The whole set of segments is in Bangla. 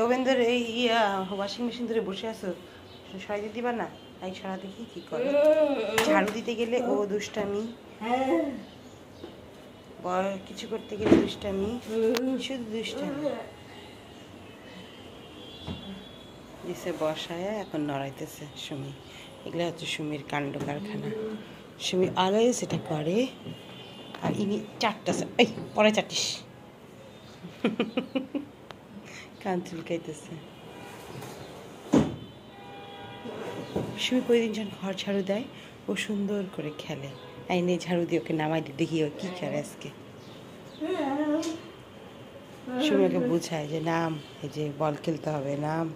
ওভেনদের এই ওয়াশিং মেশিন ধরে বসে আছো, সরাই দিবা না? তাই সরা দেখি কি করে। ঝাড়ু দিতে গেলে ও দুষ্টামি, কিছু করতে গেলে দুষ্টামি, শুধু দুষ্টামি। দিছে বসায় এখন নড়াইতেছে সুমি। এগুলো হচ্ছে সুমির কাণ্ড কারখানা। সুমি অলওয়েজ এটা করে। আর ইনি চারটা এই পরে চাটিস কান চুলকাইতেছে। সুমি প্রতিদিন যখন ঘর ঝাড়ু দেয় ও সুন্দর করে খেলে। আইনে ঝাড়ু দিয়ে ওকে নামাই দিয়ে দেখি ও কী করে আজকে। সুমি ওকে বোঝায় যে নাম, এই যে বল খেলতে হবে, নাম।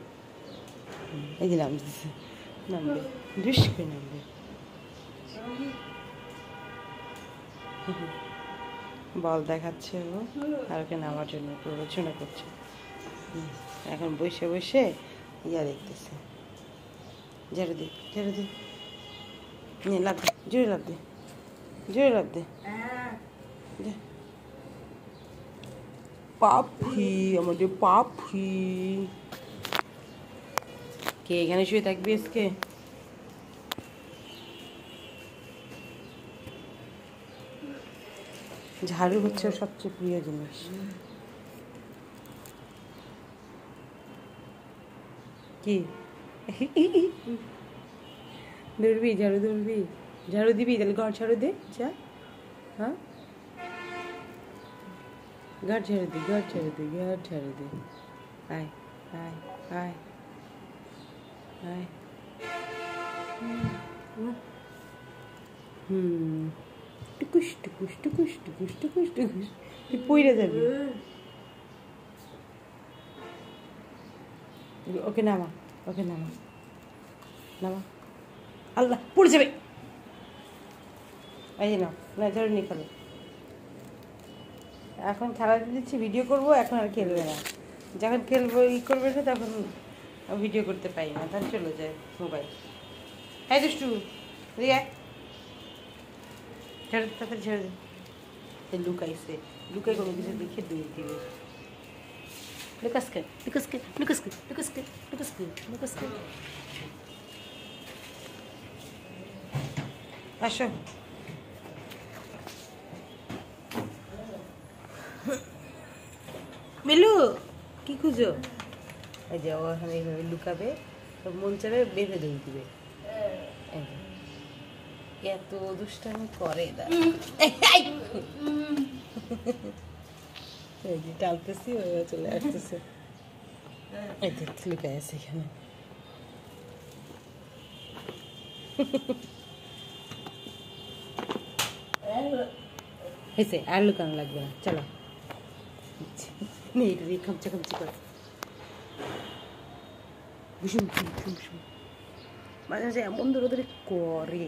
এই যে নাম দিচ্ছে, নামবে, দুষ করে নামবে। বল দেখাচ্ছে ও, আর ওকে নামার জন্য প্ররোচনা করছে। এখন বসে বসে ইয়া দেখতেছে। ঝাড়ু দে, ঝাড়ু দে, নিয়ে লাভ দে, জোরে লাভ দে, জোরে লাভ দে। পাপি, আমাদের পাপি। কে এখানে শুয়ে থাকবি আজকে? ঝাড়ু হচ্ছে ওর সবচেয়ে প্রিয় জিনিস। কি ধরবি? ঝাড়ু ধরবি? ঝাড়ু দিবি? তাহলে ঘর ঝাড়ু দে, যা। হ্যাঁ, ঘর ঝাড়ু দে, ঘর ঝাড়ু দে, ঘর ঝাড়ু দে। আয় আয় আয় আয়। টুকুস টুকুস টুকুস টুকুস টুকুস টুকুস। তুই পইরে যাবি। ওকে নামা, ওকে নামা, নামা। আল্লাহ, পড়ে যাবে। এই যে নাও, না ধরে নিয়ে খেলো। এখন খেলা দিচ্ছি, ভিডিও করবো, এখন আর খেলবে না। যখন খেলবো করবে না তখন ভিডিও করতে পারি না, তখন চলে যায় মোবাইল। হ্যাঁ দুষ্টু, রিয়া ছেড়ে তাড়াতাড়ি ছেড়ে দে। লুকাইছে, লুকাই কোনো কিছু দেখে দৌড় দিবে। লুকাসকে লুকাসকে লুকাসকে লুকাসকে লুকাসকে লুকাসকে। আসো। মিলু, কি খুঁজো? এই যে ওখানে এইভাবে লুকাবে, তো মন চাবে বেঁধে দৌড় দিবে। এত দুষ্টামি করে টালতেছি, চলে আসতেছে। এই যে লুকাই আছে এখানে। হয়েছে, আর লুকানো লাগবে না, চলো। নেই, এটা দিয়ে খামচা খামচি কর। ভীষণ ভীষণ ভীষণ মাঝে মাঝে এমন দৌড়াদৌড়ি করে।